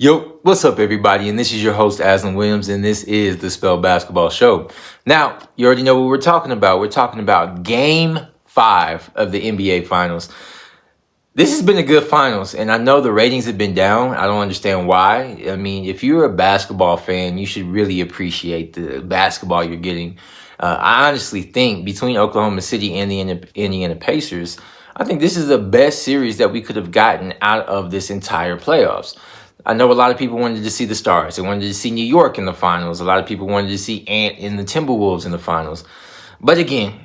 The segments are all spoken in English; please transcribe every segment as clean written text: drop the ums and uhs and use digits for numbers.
Yo, what's up, everybody? And this is your host, Jalen Williams, and this is the Spell Basketball Show. Now, you already know what we're talking about. We're talking about Game 5 of the NBA Finals. This has been a good finals, and I know the ratings have been down. I don't understand why. I mean, if you're a basketball fan, you should really appreciate the basketball you're getting. I honestly think between Oklahoma City and the Indiana Pacers, I think this is the best series that we could have gotten out of this entire playoffs. I know a lot of people wanted to see the Stars. They wanted to see New York in the finals. A lot of people wanted to see Ant and the Timberwolves in the finals. But again,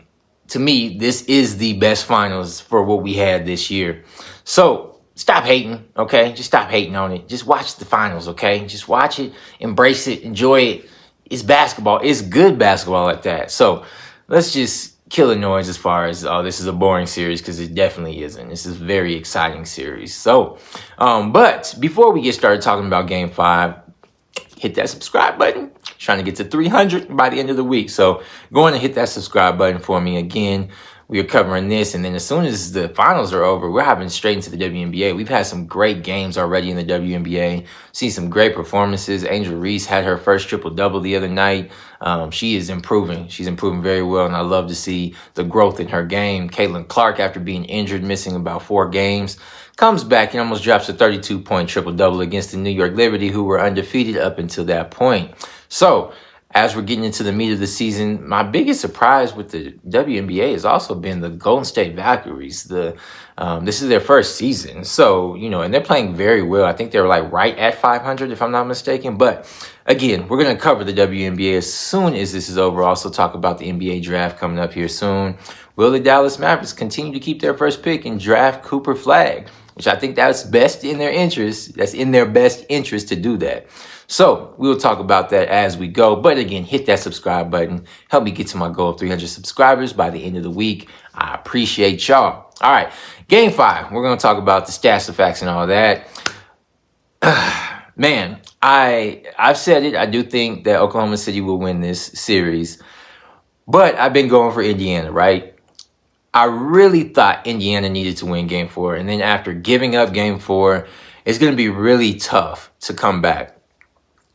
to me, this is the best finals for what we had this year. So stop hating, okay? Just stop hating on it. Just watch the finals, okay? Just watch it, embrace it, enjoy it. It's basketball. It's good basketball like that. So let's just kill the noise as far as, oh, this is a boring series, because it definitely isn't. This is a very exciting series. So, but before we get started talking about Game 5, hit that subscribe button. Trying to get to 300 by the end of the week. So go on and hit that subscribe button for me. Again, we are covering this, and then as soon as the finals are over, we're hopping straight into the WNBA. We've had some great games already in the WNBA. Seen some great performances. Angel Reese had her first triple-double the other night. She is improving. She's improving very well, and I love to see the growth in her game. Caitlin Clark, after being injured, missing about 4 games, comes back and almost drops a 32-point triple-double against the New York Liberty, who were undefeated up until that point. So, as we're getting into the meat of the season, my biggest surprise with the WNBA has also been the Golden State Valkyries. This is their first season. So, and they're playing very well. I think they're like right at 500, if I'm not mistaken. But again, we're going to cover the WNBA as soon as this is over. Also talk about the NBA draft coming up here soon. Will the Dallas Mavericks continue to keep their first pick and draft Cooper Flagg? Which I think that's best in their interest. That's in their best interest to do that. So we'll talk about that as we go. But again, hit that subscribe button. Help me get to my goal of 300 subscribers by the end of the week. I appreciate y'all. All right, Game 5. We're going to talk about the stats, the facts, and all that. Man, I've said it. I do think that Oklahoma City will win this series. But I've been going for Indiana, right? I really thought Indiana needed to win Game 4. And then after giving up Game 4, it's going to be really tough to come back.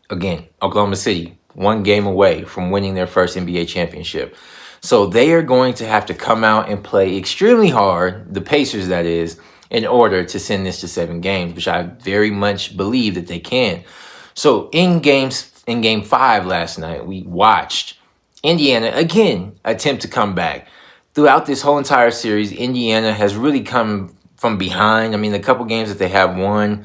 Again, Oklahoma City, 1 game away from winning their first NBA championship. So they are going to have to come out and play extremely hard, the Pacers that is, in order to send this to 7 games, which I very much believe that they can. So in Game 5 last night, we watched Indiana, again, attempt to come back. Throughout this whole entire series, Indiana has really come from behind. I mean, the couple games that they have won,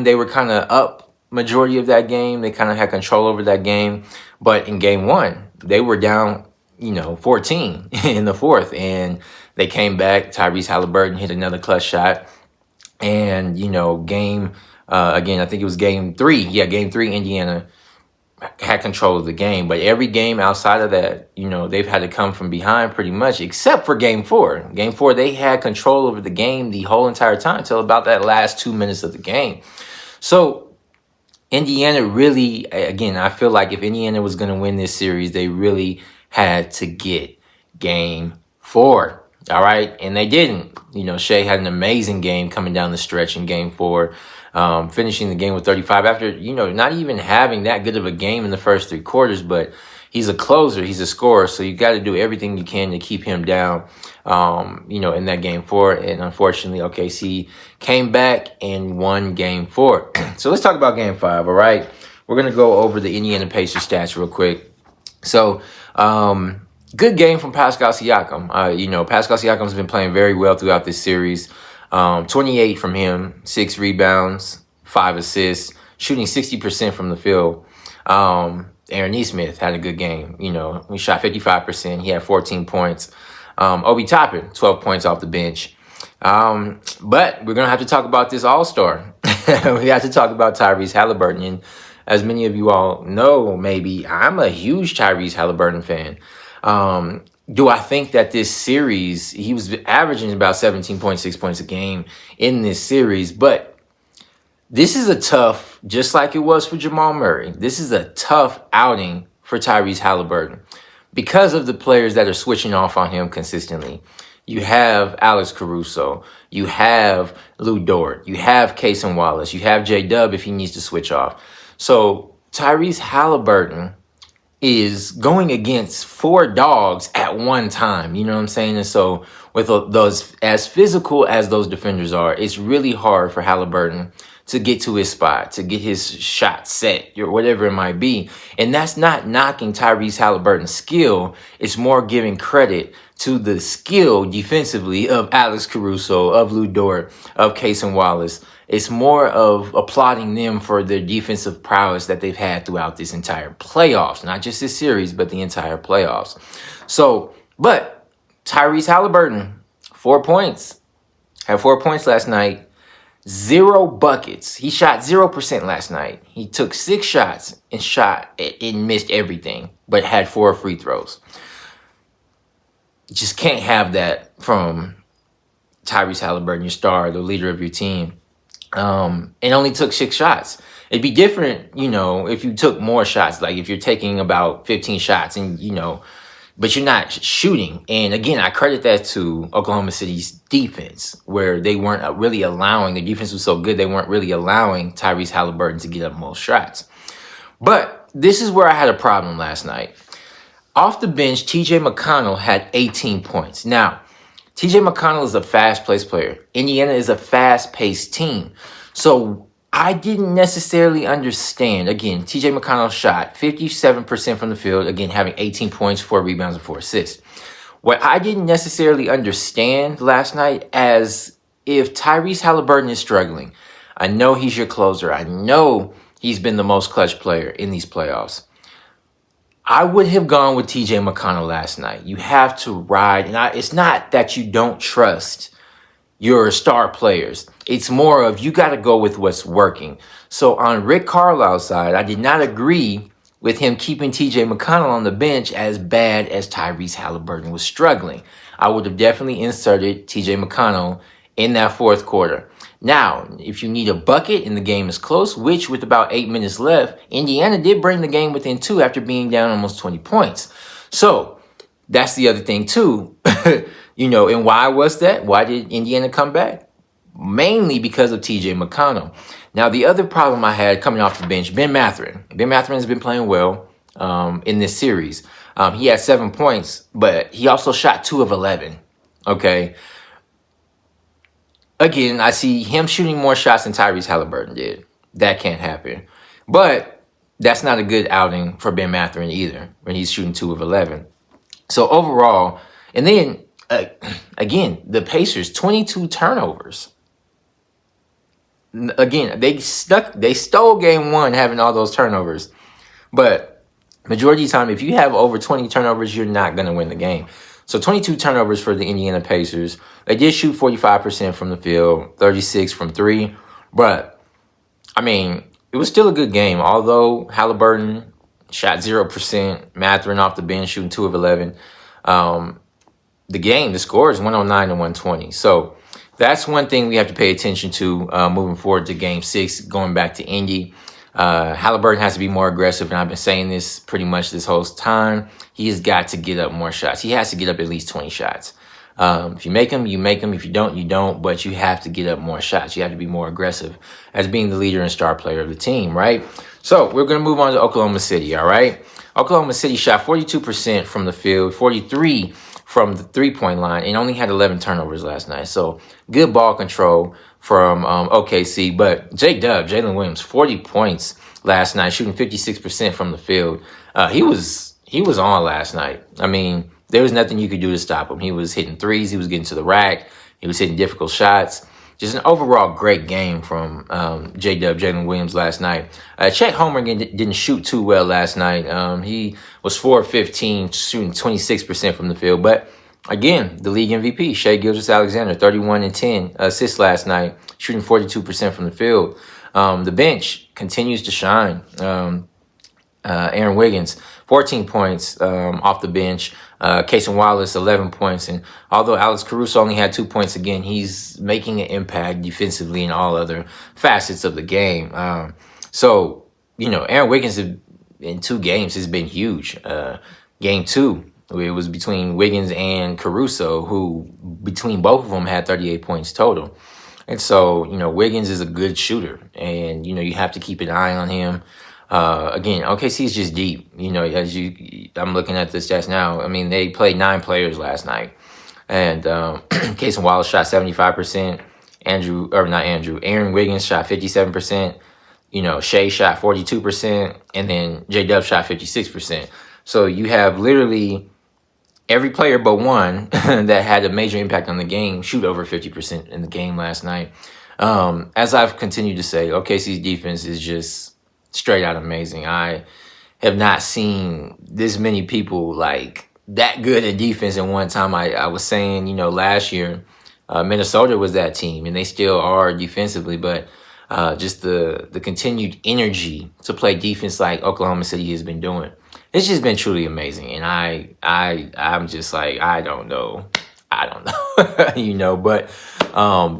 they were kind of up majority of that game. They kind of had control over that game. But in Game 1, they were down, 14 in the 4th. And they came back. Tyrese Haliburton hit another clutch shot. And, again, I think it was Game 3. Yeah, Game 3, Indiana had control of the game. But every game outside of that, they've had to come from behind pretty much, except for Game 4. Game 4, they had control over the game the whole entire time till about that last 2 minutes of the game. So Indiana really, again, I feel like if Indiana was going to win this series, they really had to get Game 4. All right. And they didn't. Shea had an amazing game coming down the stretch in Game 4, finishing the game with 35 after, not even having that good of a game in the first 3 quarters. But he's a closer. He's a scorer. So you got to do everything you can to keep him down, in that Game 4. And unfortunately, OKC came back and won Game 4. So let's talk about Game 5, all right? We're going to go over the Indiana Pacers stats real quick. So, good game from Pascal Siakam. Pascal Siakam's been playing very well throughout this series. 28 from him, 6 rebounds, 5 assists, shooting 60% from the field. Aaron Nesmith had a good game. He shot 55%. He had 14 points. Obi Toppin, 12 points off the bench. But we're going to have to talk about this all-star. We have to talk about Tyrese Haliburton. And as many of you all know, maybe, I'm a huge Tyrese Haliburton fan. Do I think that this series, he was averaging about 17.6 points a game in this series, but this is a tough, just like it was for Jamal Murray, this is a tough outing for Tyrese Haliburton because of the players that are switching off on him consistently. You have Alex Caruso. You have Lou Dort. You have Cason Wallace. You have JDub if he needs to switch off. So Tyrese Haliburton is going against 4 dogs at one time. You know what I'm saying? And so with those, as physical as those defenders are, it's really hard for Haliburton to get to his spot, to get his shot set, or whatever it might be. And that's not knocking Tyrese Haliburton's skill. It's more giving credit to the skill defensively of Alex Caruso, of Lou Dort, of Cason Wallace. It's more of applauding them for their defensive prowess that they've had throughout this entire playoffs. Not just this series, but the entire playoffs. So, but Tyrese Haliburton, 4 points. Had 4 points last night. 0 buckets. He shot 0% last night. He took 6 shots and missed everything, but had 4 free throws. You just can't have that from Tyrese Haliburton, your star, the leader of your team. And only took 6 shots. It'd be different, if you took more shots, like if you're taking about 15 shots and, but you're not shooting. And again, I credit that to Oklahoma City's defense, where they weren't really allowing, the defense was so good, they weren't really allowing Tyrese Haliburton to get up most shots. But this is where I had a problem last night. Off the bench, TJ McConnell had 18 points. Now, TJ McConnell is a fast-paced player. Indiana is a fast-paced team. So I didn't necessarily understand. Again, TJ McConnell shot 57% from the field, again, having 18 points, 4 rebounds, and 4 assists. What I didn't necessarily understand last night, as if Tyrese Haliburton is struggling, I know he's your closer. I know he's been the most clutch player in these playoffs. I would have gone with TJ McConnell last night. You have to ride. And it's not that you don't trust your star players. It's more of you got to go with what's working. So on Rick Carlisle's side, I did not agree with him keeping TJ McConnell on the bench as bad as Tyrese Haliburton was struggling. I would have definitely inserted TJ McConnell in that fourth quarter. Now, if you need a bucket and the game is close, which with about 8 minutes left, Indiana did bring the game within 2 after being down almost 20 points. So that's the other thing too. And why was that? Why did Indiana come back? Mainly because of TJ McConnell. Now, the other problem I had coming off the bench, Ben Mathurin. Ben Mathurin has been playing well in this series. He had 7 points, but he also shot 2 of 11. Okay. Again, I see him shooting more shots than Tyrese Haliburton did. That can't happen. But that's not a good outing for Ben Mathurin either, when he's shooting 2 of 11. So overall, and then, again, the Pacers, 22 turnovers. Again, they stole game 1 having all those turnovers. But majority of the time, if you have over 20 turnovers, you're not going to win the game. So 22 turnovers for the Indiana Pacers. They did shoot 45% from the field, 36 from 3. But, it was still a good game. Although Haliburton shot 0%, Mathurin off the bench shooting 2 of 11. The score is 109 to 120. So that's one thing we have to pay attention to moving forward to Game 6, going back to Indy. Haliburton has to be more aggressive, and I've been saying this pretty much this whole time. He has got to get up more shots. He has to get up at least 20 shots. If you make them, you make them. If you don't, you don't. But you have to get up more shots. You have to be more aggressive as being the leader and star player of the team, right? So we're going to move on to Oklahoma City, all right? Oklahoma City shot 42% from the field, 43% from the three-point line, and only had 11 turnovers last night. So good ball control from OKC. But JDub, Jalen Williams, 40 points last night, shooting 56% from the field. He was on last night. There was nothing you could do to stop him. He was hitting threes. He was getting to the rack. He was hitting difficult shots. Just an overall great game from JDub, Jalen Williams last night. Chet Holmgren didn't shoot too well last night. He was 4 of 15, shooting 26% from the field. But again, the league MVP, Shai Gilgeous-Alexander, 31 and 10 assists last night, shooting 42% from the field. The bench continues to shine. Aaron Wiggins, 14 points off the bench. Cason Wallace, 11 points. And although Alex Caruso only had 2 points, again, he's making an impact defensively in all other facets of the game. Aaron Wiggins in 2 games has been huge. Game 2, It was between Wiggins and Caruso, who between both of them had 38 points total. And so, Wiggins is a good shooter, and you have to keep an eye on him. Again, OKC is just deep. I'm looking at the stats now. I mean, they played 9 players last night, and Case and Wallace shot 75%. Aaron Wiggins shot 57%. Shea shot 42%, and then JDub shot 56%. So you have literally every player but one that had a major impact on the game shoot over 50% in the game last night. As I've continued to say, OKC's defense is just straight out amazing. I have not seen this many people like that good at defense in one time. I was saying, last year, Minnesota was that team, and they still are defensively, but just the continued energy to play defense like Oklahoma City has been doing. It's just been truly amazing, and I'm just like, I don't know, but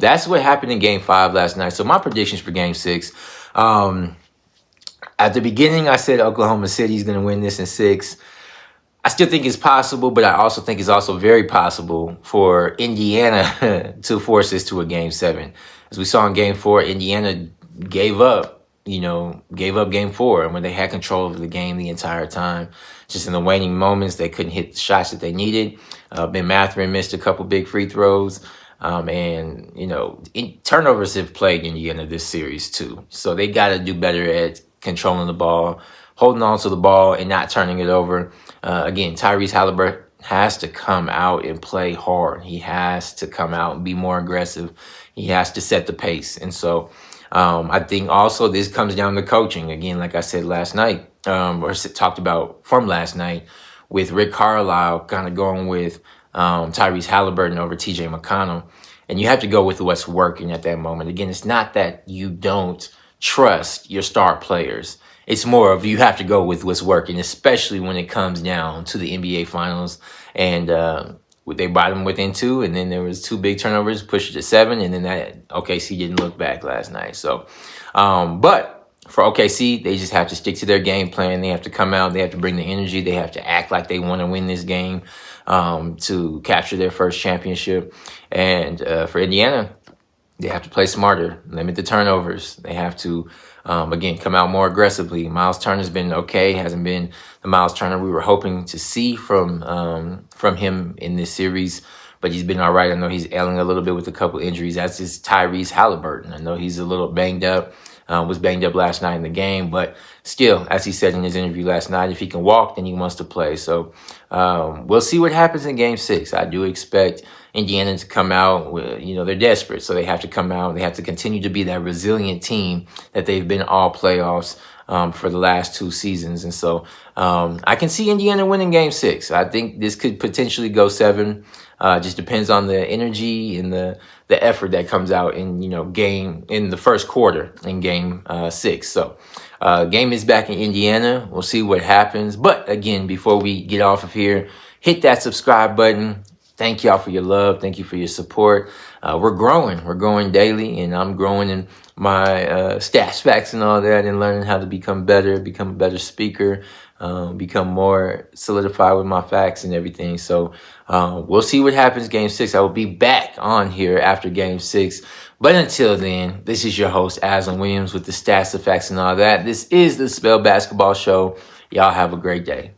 that's what happened in Game 5 last night. So my predictions for Game 6, at the beginning I said Oklahoma City is going to win this in 6. I still think it's possible, but I also think it's also very possible for Indiana to force this to a Game 7. As we saw in Game 4, Indiana gave up Game 4 when they had control of the game the entire time. Just in the waning moments, they couldn't hit the shots that they needed. Ben Mathurin missed a couple big free throws. Turnovers have plagued Indiana this series too. So they got to do better at controlling the ball, holding on to the ball, and not turning it over. Again, Tyrese Haliburton has to come out and play hard. He has to come out and be more aggressive. He has to set the pace. And so I think also this comes down to coaching. Again, like I said last night, or talked about from last night, with Rick Carlisle kind of going with Tyrese Haliburton over TJ McConnell. And you have to go with what's working at that moment. Again, it's not that you don't trust your star players. It's more of you have to go with what's working, especially when it comes down to the NBA Finals. And they bottomed within 2, and then there was 2 big turnovers, pushed it to 7, and then that OKC didn't look back last night. So, but for OKC, they just have to stick to their game plan. They have to come out. They have to bring the energy. They have to act like they want to win this game to capture their first championship. And for Indiana, they have to play smarter, limit the turnovers. They have to, again, come out more aggressively. Miles Turner's been okay, hasn't been the Miles Turner we were hoping to see from him in this series, but he's been all right. I know he's ailing a little bit with a couple injuries. That's just Tyrese Haliburton. I know he's a little banged up, was banged up last night in the game, but still, as he said in his interview last night, if he can walk, then he wants to play. So we'll see what happens in Game 6. I do expect Indiana to come out with, they're desperate, so they have to come out. They have to continue to be that resilient team that they've been all playoffs for the last 2 seasons. And so I can see Indiana winning Game 6. I think this could potentially go 7. Just depends on the energy and the effort that comes out in the first quarter in Game 6. So game is back in Indiana. We'll see what happens. But again, before we get off of here, hit that subscribe button. Thank y'all for your love. Thank you for your support. We're growing. We're growing daily, and I'm growing in my stats, facts, and all that, and learning how to become better, become a better speaker, become more solidified with my facts and everything. So we'll see what happens Game 6. I will be back on here after Game 6. But until then, this is your host, Jalen Williams, with the stats, the facts, and all that. This is the Spell Basketball Show. Y'all have a great day.